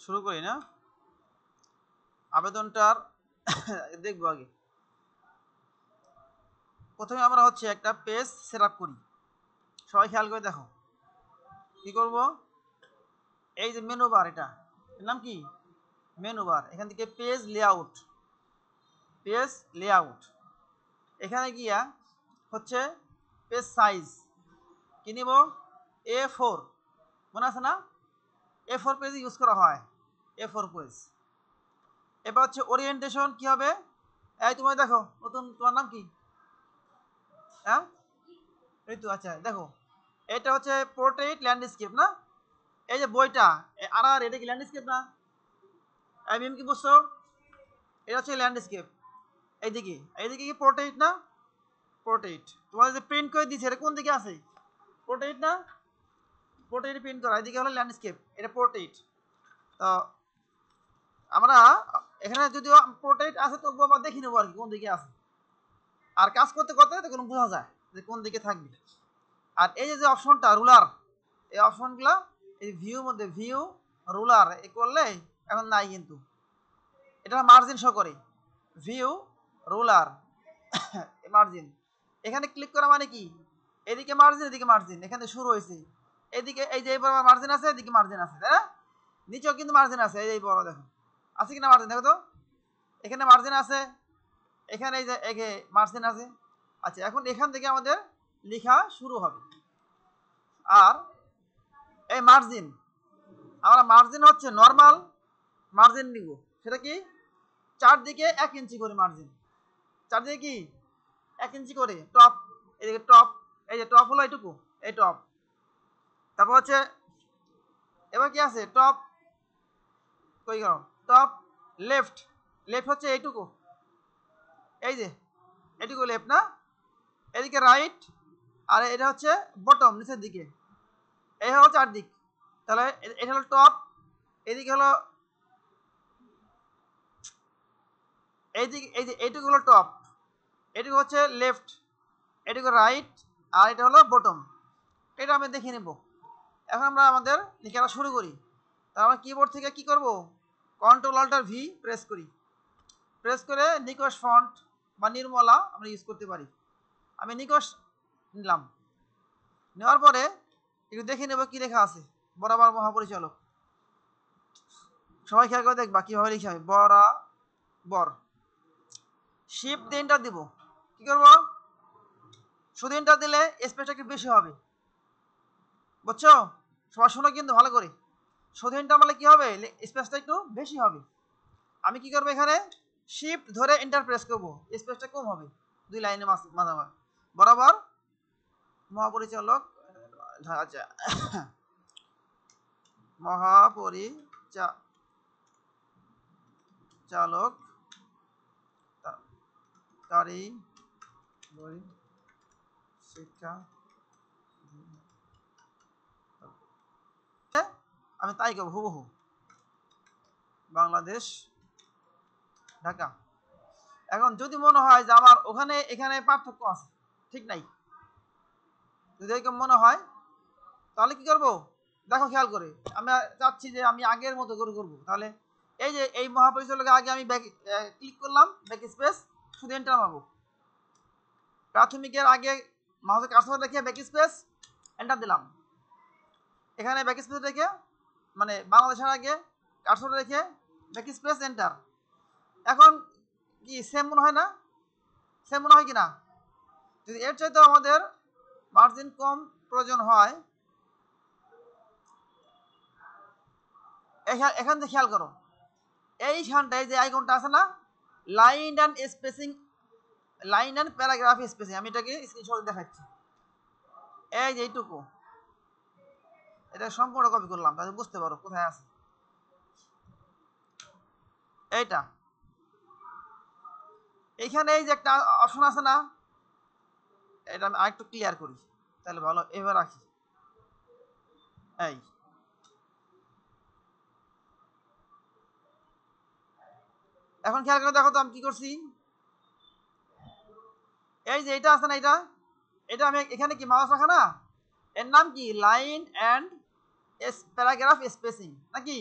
শুরু করি না আবেদনটার দেখবো আগে। প্রথমে আমরা হচ্ছে একটা পেজ সেট আপ করি। সবাই খেয়াল করে দেখো কি করব। এই যে মেনু বার, এর নাম কি? Menu bar. এখান থেকে পেজ লেআউট, এখানে গিয়া হচ্ছে পেজ সাইজ কি নিব? A4, মনে আছে না? A4 পেজ ইউজ করা হয়, A4 পেজ। এবার হচ্ছে ওরিয়েন্টেশন কি হবে? এই তুমি দেখো, নতুন তোমার নাম কি? হ্যাঁ ঋতু, আচ্ছা দেখো, এটা হচ্ছে পোর্ট্রেট ল্যান্ডস্কেপ না? এই যে বইটা আর এটা কি ল্যান্ডস্কেপ না? আমি কি বুঝছো? এটা হচ্ছে ল্যান্ডস্কেপ। এইদিকে এইদিকে কি পোর্ট্রেট না? পোর্ট্রেট। তোমার যে প্রিন্ট করে দিয়েছে এটা কোন দিকে আছে? পোর্ট্রেট না? পোর্ট্রেট প্রিন্ট করা, এদিকে হলো ল্যান্ডস্কেপ, এটা পোর্ট্রেট। তো আমরা এখানে যদিও পোর্ট্রেট আছে তবুও আবার দেখে নেবো আর কি কোন দিকে আছে। আর কাজ করতে করতে তখন বোঝা যায় যে কোন দিকে থাকবে। আর এই যে অপশনটা রুলার, এই অপশনগুলো এই ভিউর মধ্যে ভিউ রুলার এ করলে এখন নাই, কিন্তু এটা মার্জিন শো করে, ভিউ রুলার মার্জিন। এখানে ক্লিক করা মানে কি? এদিকে মার্জিন এদিকে মার্জিন, এখানে শুরু হয়েছে এদিকে, এই যে এইবার মার্জিন আছে, এদিকে মার্জিন আছে, তাই না? নিচেও কিন্তু মার্জিন আছে, এই বড় দেখো আছে কিনা মার্জিন, দেখো তো এখানে মার্জিন আছে, এখানে এই যে একে মার্জিন আছে। আচ্ছা, এখন এখান থেকে আমাদের লেখা শুরু হবে। আর এই মার্জিন, আমরা মার্জিন হচ্ছে নর্মাল মার্জিন নিব, সেটা কি? চারদিকে 1 ইঞ্চি করে মার্জিন, চারদিকে কি 1 ইঞ্চি করে টপ, এদিকে টপ, এই যে টপ হলো এইটুকু, এই টপ। তারপর হচ্ছে এবার কি আছে? টপ কই গেল? টপ লেফট, লেফট হচ্ছে এইটুকু, এই যে এইটুকু লেফট না? এদিকে রাইট, আর এটা হচ্ছে বটম নিচের দিকে, এই হলো চারদিক। তাহলে এটা হলো টপ, এদিকে হলো এইদিকে, এই যে এইটুকু হলো টপ, এটুকু হচ্ছে লেফট, এটুকু রাইট, আর এটা হলো বটম। এটা আমি দেখে নেব। এখন আমরা আমাদের লেখাটা শুরু করি। তাহলে আমরা কিবোর্ড থেকে কি করব? কন্ট্রোল অল্টার ভি প্রেস করি, প্রেস করে নিকোশ ফন্ট বা নির্মলা আমরা ইউজ করতে পারি। আমি নিকোশ নিলাম, নেওয়ার পরে একটু দেখে নেব কি লেখা আছে। বরাবর মহাপরিচালক, সবাই খেয়াল করে দেখবা কীভাবে লিখা হয়। বরাবর শিফট দিয়ে এন্টার দিব। কি করব? শুধু এন্টার দিলে স্পেসটা একটু বেশি হবে, বুঝছো? সবার শোনো কিন্তু ভালো করে। শুধু এন্টার মারলে কি হবে? স্পেসটা একটু বেশি হবে। আমি কি করবো? এখানে শিফট ধরে এন্টার প্রেস করবো, স্পেসটা কম হবে, 2 লাইনের মাঝামাঝি। বরাবর মহাপরিচালক, আচ্ছা মহাপরিচালক কারিগরি শিক্ষা, আমি তাই করবো হুবহু, বাংলাদেশ ঢাকা। এখন যদি মনে হয় যে আমার ওখানে এখানে পার্থক্য আছে, ঠিক নাই, যদি এরকম মনে হয় তাহলে কি করব? দেখো খেয়াল করে, আমি চাচ্ছি যে আমি আগের মতো করে করবো। তাহলে এই যে এই মহাপরিচালকের আগে আমি ব্যাক ক্লিক করলাম, ব্যাক স্পেস, শুধু এন্টার মারবো। প্রাথমিকের আগে মাউসের কার্সর রেখে ব্যাক স্পেস এন্টার দিলাম। এখানে ব্যাক স্পেস রেখে, মানে বাংলাদেশের আগে কার্সর রেখে ব্যাক স্পেস এন্টার। এখন কি সেম মনে হয় না? সেম মনে হয় কি না? যদি এর চাইতে আমাদের মার্জিন কম প্রয়োজন হয়, এখান থেকে খেয়াল করো, এইখানটায় যে আইকনটা আছে না, line and spacing, line and paragraph spacing, আমি এটাকে স্ক্রিনশট দেখাচ্ছি। এই যে এইটুকু, এটা সম্পূর্ণ কপি করলাম তাহলে বুঝতে পারো কোথায় আছে। এইটা এইখানে এই যে একটা অপশন আছে না, এটা আমি আরেকটু ক্লিয়ার করি তাহলে ভালো, এবার রাখি। এই এখন খেয়াল করে দেখো তো আমি কি করছি। এই যে এটা আছে না, এটা এটা আমি এখানে কি মাউস রাখা না, এর নাম কি? লাইন অ্যান্ড প্যারাগ্রাফ স্পেসিং নাকি?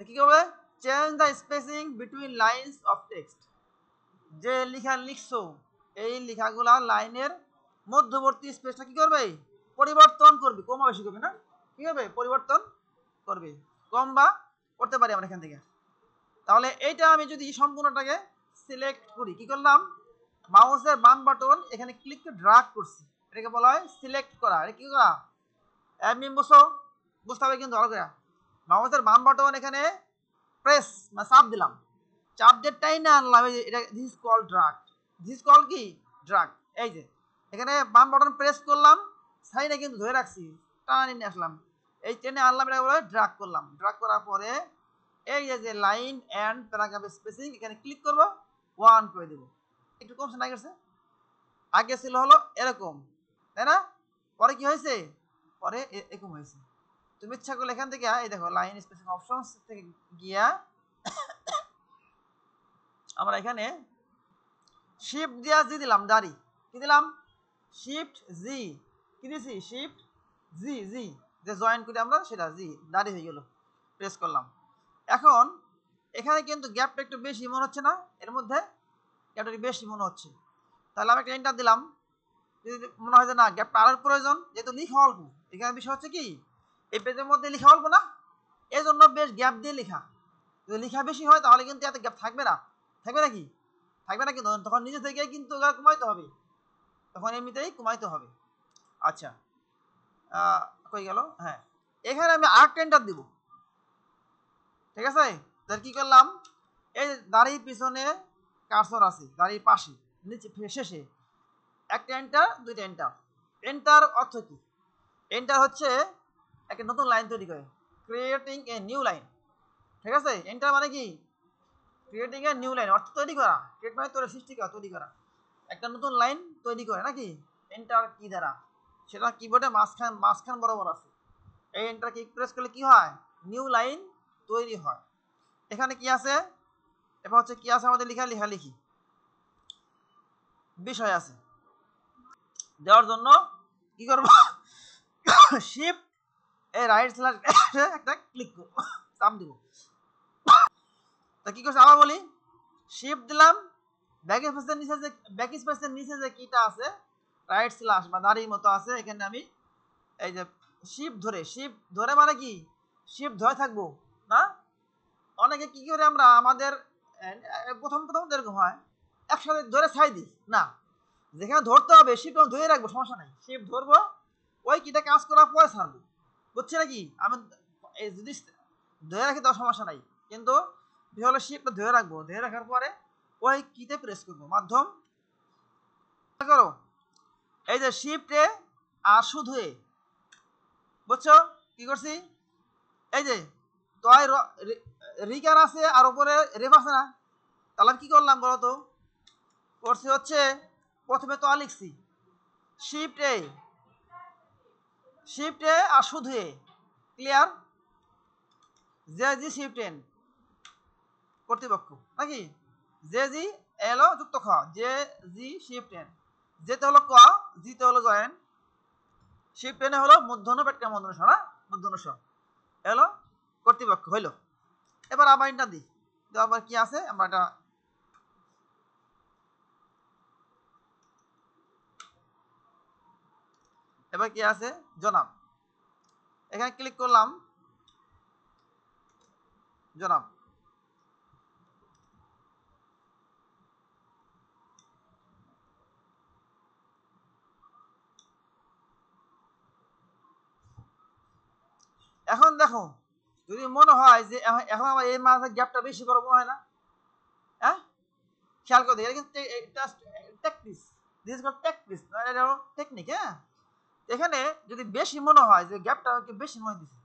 কি করবে? Change the spacing between lines of text. যে লেখা লিখছো এই লেখাগুলা লাইনের মধ্যবর্তী স্পেসটা কি করবে? পরিবর্তন করবে, কম বেশি করবে না, কি করবে? পরিবর্তন করবে, কম বা করতে পারি আমরা এখান থেকে। তাহলে এইটা আমি যদি সম্পূর্ণটাকে সিলেক্ট করি, কি করলাম? মাউসের বাম বাটন এখানে ক্লিক করে ড্রাগ করছি, এটাকে বলা হয় সিলেক্ট করা। এটা কি করা? বুঝতে হবে কিন্তু ভালো করে। মাউসের বাম বাটন এখানে প্রেস বা চাপ দিলাম, চাপ দিয়ে টাইনা আনলাম, এটা this call drug. This call কি? ড্রাগ। এই যে এখানে বাম বাটন প্রেস করলাম, সাইডে কিন্তু ধরে রাখছি, টানা নিয়ে আসলাম, এই টেনে আনলাম, এটা বলে ড্রাগ করলাম। ড্রাগ করার পরে এই যে লাইন অ্যান্ড প্যারাগ্রাফ স্পেসিং এখানে ক্লিক করব, 1 করে দেব। একটু কমছে না গেছে? আগে ছিল হলো এরকম, তাই না? পরে কি হয়েছে? পরে এরকম হয়েছে। তুমি ইচ্ছা করলে এখান থেকে এই দেখো লাইন স্পেসিং অপশনস থেকে গিয়া আমরা এখানে শিফট দিয়া জি দিলাম, দাঁড়ি কি দিলাম? শিফট জি, কি দিছি? শিফট জি, জি যে জয়েন করি আমরা সেটা, জি, দাঁড়ি হয়ে গেল, প্রেস করলাম। এখন এখানে কিন্তু গ্যাপটা একটু বেশি মনে হচ্ছে না? এর মধ্যে গ্যাপটা একটু বেশি মনে হচ্ছে, তাহলে আমি একটা এন্টার দিলাম। যদি মনে হয় যে না গ্যাপটা আরও প্রয়োজন, যেহেতু লিখা অল্প, এখানে বিষয় হচ্ছে কি এই পেজের মধ্যে লিখা অল্প না, এই জন্য বেশ গ্যাপ দিয়ে লেখা। যদি লেখা বেশি হয় তাহলে কিন্তু এত গ্যাপ থাকবে না, থাকবে নাকি? থাকবে না, কিন্তু তখন নিজে থেকে কিন্তু কমাইতে হবে, তখন এমনিতেই কমাইতে হবে। আচ্ছা, কই গেল? হ্যাঁ, এখানে আমি আরেকটা এন্টার দিব, ঠিক আছে? তাহলে কি করলাম? এই দাড়ির পিছনে কার্সর আছে, দাড়ির পাশে নিচে শেষে একটা এন্টার, দুইটা এন্টার। এন্টার অর্থ কি? এন্টার হচ্ছে একটা নতুন লাইন তৈরি করে, ক্রিয়েটিং এ নিউ লাইন, ঠিক আছে? এন্টার মানে কি? ক্রিয়েটিং এ নিউ লাইন, অর্থ তৈরি করা। ক্রিয়েট মানে তৈরি, সৃষ্টি করা, তৈরি করা, একটা নতুন লাইন তৈরি করে নাকি? এন্টার কি দ্বারা? সেটা কিবোর্ডে মাঝখান বরাবর আছে। এই এন্টার কি প্রেস করলে কি হয়? নিউ লাইন তৈরি হয়। এখানে কি আছে? এবার হচ্ছে কি আছে আমাদের লেখালেখি বিষয় আছে, দেওয়ার জন্য কি করব? শিফট এই রাইট স্ল্যাশ একটা ক্লিক করব, চাপ দিব। তা কি করছে আবার বলি, শিফট দিলাম, ব্যাক স্পেসের নিচে যে কিটা আছে রাইট স্ল্যাশ বা দাঁড়ির মতো আছে, এখানে আমি এই যে শিফট ধরে মানে কি? শিফট ধরে থাকবো না? অনেকে কি করে আমরা আমাদের প্রথম এরকম হয়, একসাথে ধরে ছাই দিই না, যেখানে ধরতে হবে শিফট ধরে রাখবো, সমস্যা নাই, শিফট ধরবো, ওই কিটা কাজ করার পরে ছাড়বো, বুঝছি নাকি? আমি যদি ধরে রাখি তাও সমস্যা নাই, কিন্তু হলো শিফটটা ধরে রাখবো, ধরে রাখার পরে ওই কিতে প্রেস করবো, মাধ্যম করো, এই যে শিফটে আর শুধু এ, বুঝছো কি করছি? এই যে তয় রিকার আছে আর উপরে রেফ আছে না, তাহলে কি করলাম বলতো? করছি হচ্ছে প্রথমে তো লিখছি শিফট এ আর শুধু এ, ক্লিয়ার? জে জি শিফট এন কর্তৃপক্ষ নাকি? জে জি এলো যুক্ত খ, জে জি শিফট এন, যেতে হলো ক, জিতে হলো জয়েন, শিফট এনে হলো মূর্ধন্য পেটকা মূর্ধন্য স না, মূর্ধন্য স এলো কর্তৃপক্ষ হইলো। এবার আবার ইন্টার দিই, আবার কি আছে আমরা এটা এবার কি আছে? জনাব, এখানে ক্লিক করলাম, জনাব। এখন দেখো, যদি মনে হয় যে এখন আমার এই মাঝে গ্যাপটা বেশি বড় মনে হয় না, হ্যাঁ খেয়াল করে দেখি, কিন্তু টেকনিক, দিস কল টেকনিক, এটা হলো টেকনিক। হ্যাঁ, এখানে যদি বেশি মনে হয় যে গ্যাপটা বেশি মনে দিচ্ছে,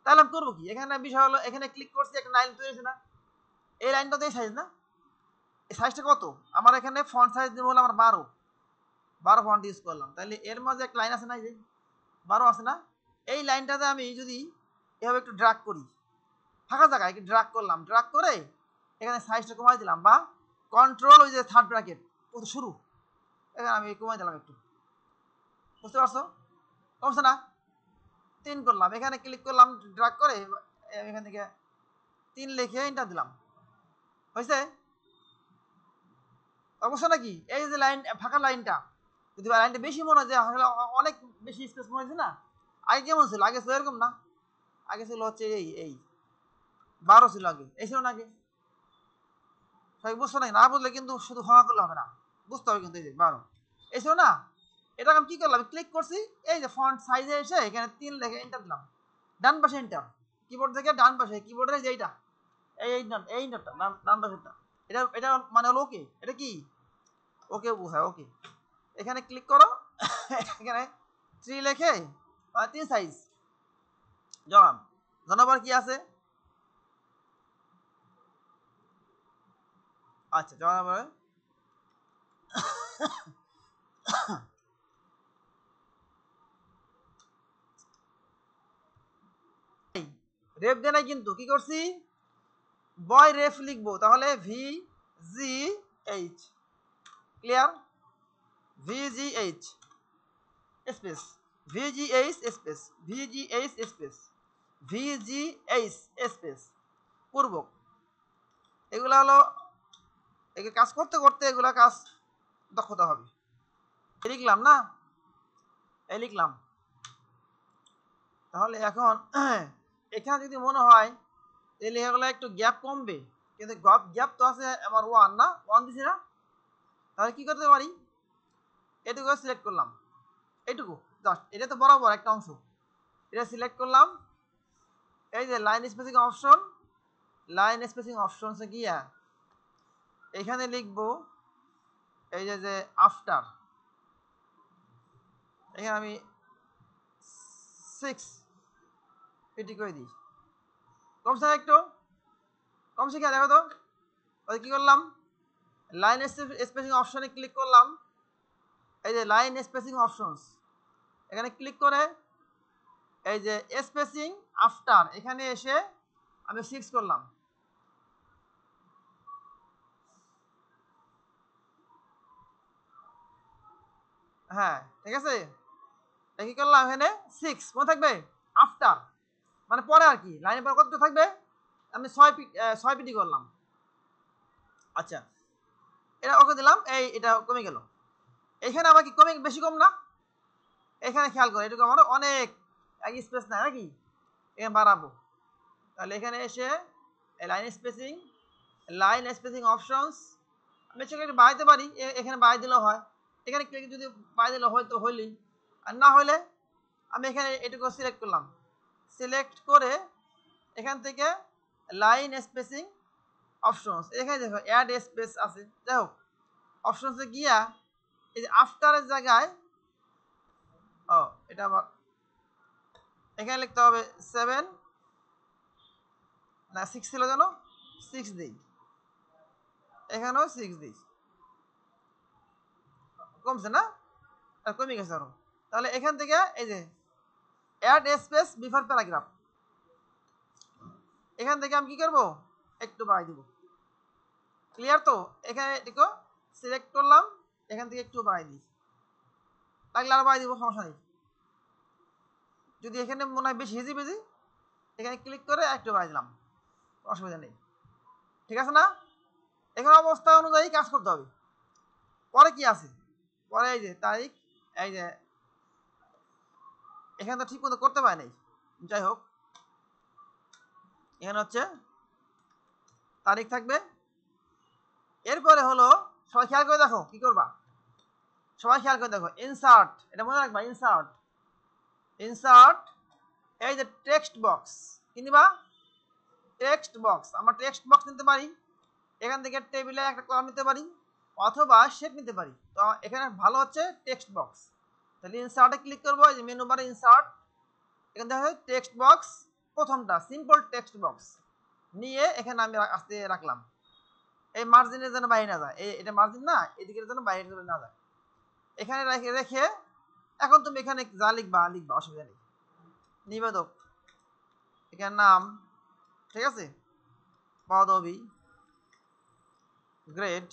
তাহলে আমি করবো কি? এখানে বিষয় হলো, এখানে ক্লিক করছি, একটা লাইন তৈরি হয়েছে না, এই লাইনটা তো এই সাইজ না, এই সাইজটা কত? আমার এখানে ফন্ট সাইজ দিব হলো আমার 12 ফন্ট ইউজ করলাম, তাহলে এর মাঝে একটা লাইন আছে না, এই যে 12 আছে না, এই লাইনটাতে আমি যদি এভাবে একটু ড্রাগ করি, ফাঁকা জায়গায় একটু ড্রাগ করলাম, ড্রাগ করে এখানে সাইজটা কমাই দিলাম, বা কন্ট্রোল ওই যে থার্ড ব্র্যাকেট শুরু, এখানে আমি কমাই দিলাম একটু, বুঝতে পারছো? কমছে না? 3 করলাম, এখানে ক্লিক করলাম ড্রাগ করে, এখান থেকে 3 লিখে এন্টার দিলাম, হয়েছে? অবশ্য নাকি এই যে লাইন ফাঁকা লাইনটা, যদি লাইনটা বেশি মনে হয় যে আসলে অনেক বেশি স্পেস মনে হয়েছে না, আগে কেমন ছিল? আগে ছিল এরকম না, আগে ছিল হচ্ছে এই 12 ছিল আগে, এই ছিল না আগে? সবাই বুঝছো নাকি? না বুঝলে কিন্তু শুধু ক্ষমা করলে হবে না, বুঝতে হবে কিন্তু। এই যে 12 এই ছিল না, এটা আমি কি করলাম, ক্লিক করছি, এই যে ফন্ট সাইজে এসে এখানে 3 লিখে এন্টার দিলাম, ডান পাশে এন্টার, কিবোর্ড থেকে ডান পাশে, কিবোর্ডের যে এইটা এই এন্টারটা ডান পাশেরটা, এটা মানে হলো ওকে। এটা কি ওকে বোঝায়, ওকে। এখানে ক্লিক করো, এখানে 3 লিখে 3 সাইজ জানাবার কি আছে? আচ্ছা জানাবার রেফ দেয় নাই কিন্তু, কি করছি, বয় রেফ লিখবো, তাহলে V G H, clear? V G H space VGH space VGH space VGH space পূর্বক। এগুলা হলো এগুলো কাজ করতে করতে এগুলা কাজ দক্ষতা হবে। লিখলাম না, এই লিখলাম। তাহলে এখন এখানে যদি মনে হয় এই লেখাগুলো একটু গ্যাপ কমবে, কিন্তু গ্যাপ তো আছে আমার 1 না, 1 দিছি না, তাহলে কি করতে পারি, এটুকু সিলেক্ট করলাম, এইটুকু জাস্ট, এটা তো বরাবর একটা অংশ, এটা সিলেক্ট করলাম। এই যে line spacing option, line spacing অপশনসে গিয়া এখানে লিখবো এই যে আফটার, এখানে আমি 6 এটি করে দিই, কমছে একটু, কমছে কি দেখো তো। ওই কি করলাম, লাইন স্পেসিং অপশনে ক্লিক করলাম, এই যে লাইন স্পেসিং অপশনস, এখানে ক্লিক করে এই যে স্পেসিং আফটার, এখানে এসে আমি 6 করলাম। হ্যাঁ ঠিক আছে, কি করলাম এখানে 6 মনে থাকবে, আফটার মানে পরে আর কি, লাইনের পর কত থাকবে, আমি 6 পিটি করলাম। আচ্ছা এটা ওকে দিলাম, এটা কমে গেল। এখানে আবার কি কমে, বেশি কম না, এখানে খেয়াল করো, এটুকু আমার অনেক স্পেস নাই নাকি, এখানে বাড়াবো। তাহলে এখানে এসে লাইন স্পেসিং অপশনস আমি সেখানে বাড়াইতে পারি, এখানে বাড়াই দিলেও হয়, এখানে ক্লিক যদি বাড়াই দিলে হয় তো হইলেই, আর না হলে আমি এখানে এটুকু সিলেক্ট করলাম, সিলেক্ট করে এখান থেকে লাইন স্পেসিং অপশনস, এখানে দেখো অ্যাড স্পেস আছে, যাই হোক অপশনসে গিয়া এই যে আফটারের জায়গায়, ও এটা আবার এখানে লিখতে হবে 7 না 6 ছিল যেন, 6 দিই, এখানেও 6 দিই, কমছে না, কমে গেছে আরো। তাহলে এখান থেকে এই যে অ্যাড স্পেস বিফোর প্যারাগ্রাফ, এখান থেকে আমি কি করবো, একটু বাড়াই দিব, ক্লিয়ার তো? এখানে এটিকে সিলেক্ট করলাম, এখান থেকে একটু বাড়াই দিই, লাগলে আরো বাড়াই দিব, সমস্যা নেই। যদি এখানে মনে হয় বেশি বেজি, এখানে ক্লিক করে একটু বাড়াই দিলাম, অসুবিধা নেই, ঠিক আছে না? এখানে অবস্থা অনুযায়ী কাজ করতে হবে। পরে কি আছে, পরে এই যে তারিখ, এই যে এখানে তো ঠিক মতো করতে পারে নাই, যাই হোক এখানে হচ্ছে তারিখ থাকবে। এরপরে হলো সবাই খেয়াল করে দেখো কি করবা, সবাই খেয়াল করে দেখো, ইনসার্ট, এটা মনে রাখবা, ইনসার্ট, ইনসার্ট এই যে টেক্সট বক্স, কি নিবা, টেক্সট বক্স। আমরা টেক্সট বক্স নিতে পারি, এখান থেকে টেবিলে একটা কলাম নিতে পারি, অথবা শেপ নিতে পারি। তো এখানে ভালো হচ্ছে টেক্সট বক্স। তাহলে ইনসার্টে ক্লিক করবো, এই যে মেনু বারে ইনসার্ট, এখানে দেখা যায় টেক্সট বক্স, প্রথমটা সিম্পল টেক্সট বক্স নিয়ে এখানে আমি আস্তে রাখলাম, এই মার্জিনের যেন বাইরে না যায়, এটা মার্জিন না, এদিকের জন্য বাইরে না যায়, এখানে রেখে রেখে এখন তুমি এখানে যা লিখবা লিখবা, অসুবিধা নেই। নিবেদক, এখানে নাম, ঠিক আছে, পদবি, গ্রেড,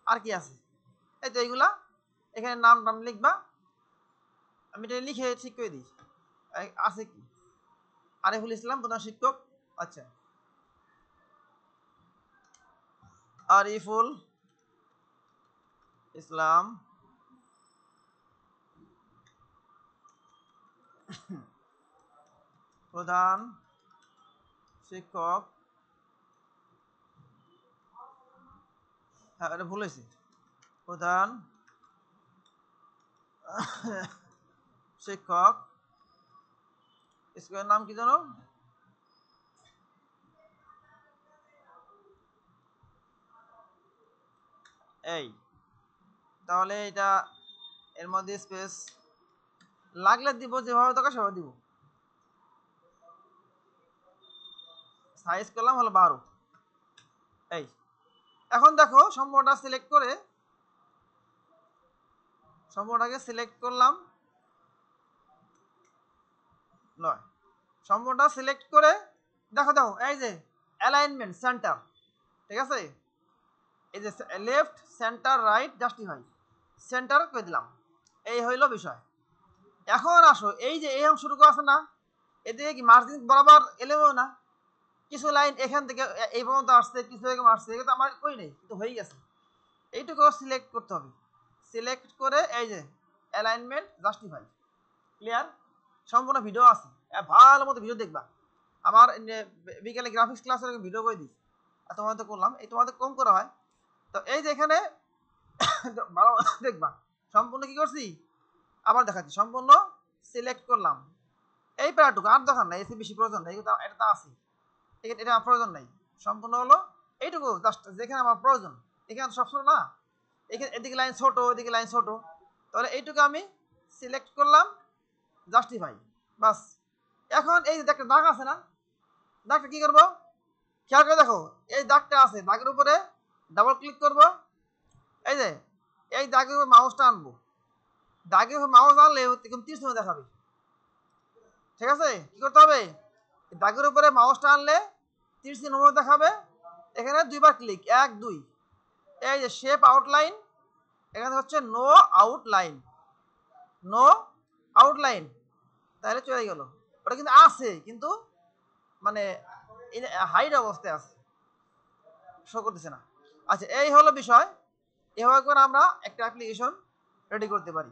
আর কি আছে, এই তো এইগুলা, এখানে নাম টাম লিখবা, আমি এটা লিখে ঠিক করে দিই। আছে কি, আরিফুল ইসলাম প্রধান শিক্ষক, আচ্ছা, আরিফুল ইসলাম প্রধান শিক্ষক, হ্যাঁ এটা ভুল হয়েছে, প্রধান শিক্ষক, স্কুলের নাম কি জানো? এই তাহলে এটা এর মধ্যে স্পেস লাগলে দিব, যেভাবে দরকার সেভাবে দিব। সাইজ করলাম হলো 12। এই এখন দেখো সম্পূর্ণটা সিলেক্ট করে, সম্পূর্ণটাকে সিলেক্ট করলাম, নয় সম্পূর্ণটা সিলেক্ট করে দেখো দেখো এই যে অ্যালাইনমেন্ট সেন্টার, ঠিক আছে, এই যে left centre right justify centre করে দিলাম। এই হইল বিষয়। এখন আসো এই যে এই অংশটুকু আছে না, এদিকে কি মার্জিন বরাবর এলেও না, কিছু লাইন এখান থেকে এই পর্যন্ত আসছে, কিছু এরকম আসছে, কিন্তু আমার কই নেই, কিন্তু হয়ে গেছে। এইটুকু সিলেক্ট করতে হবে, সিলেক্ট করে এই যে অ্যালাইনমেন্ট জাস্টিফাই। ক্লিয়ার? সম্পূর্ণ ভিডিও আছে, ভালো মতো ভিডিও দেখবা। আমার বিকেলে গ্রাফিক্স ক্লাসের ভিডিও করে দিই, আর তোমাদের তো করলাম, এই তোমাদের কম করা হয়। তো এই যে এখানে ভালো দেখবা সম্পূর্ণ কি করছি, আবার দেখাচ্ছি। সম্পূর্ণ সিলেক্ট করলাম এই প্যারাটুকু, আর দরকার নাই, এসে বেশি প্রয়োজন নেই, এটা তো আছে, এটা আমার প্রয়োজন নাই। সম্পূর্ণ হলো এইটুকু জাস্ট যেখানে আমার প্রয়োজন, এখানে সবসময় না, এখানে এদিকে লাইন ছোট, এদিকে লাইন ছোট, তাহলে এইটুকু আমি সিলেক্ট করলাম, জাস্টিফাই, বাস। এখন এই যে একটা দাগ আছে না, দাগটা কি করবো, খেয়াল করে দেখো, এই দাগটা আছে, দাগের উপরে ডাবল ক্লিক করব, এই যে এই দাগের উপর মাউসটা আনবো, দাগের উপর মাউস আনলে এরকম 30 সময় দেখাবে, ঠিক আছে? কি করতে হবে, দাগের উপরে মাউসটা আনলে 30 নম্বর দেখাবে। এখানে দুইবার ক্লিক, 1 2, এই যে শেপ আউটলাইন, এখানে হচ্ছে নো আউটলাইন, নো আউটলাইন, তাহলে চলে গেল। ওটা কিন্তু আছে, কিন্তু মানে হাইড অবস্থায় আছে, শো করতেছে না। আচ্ছা এই হলো বিষয়, এভাবে করে আমরা একটা অ্যাপ্লিকেশন রেডি করতে পারি।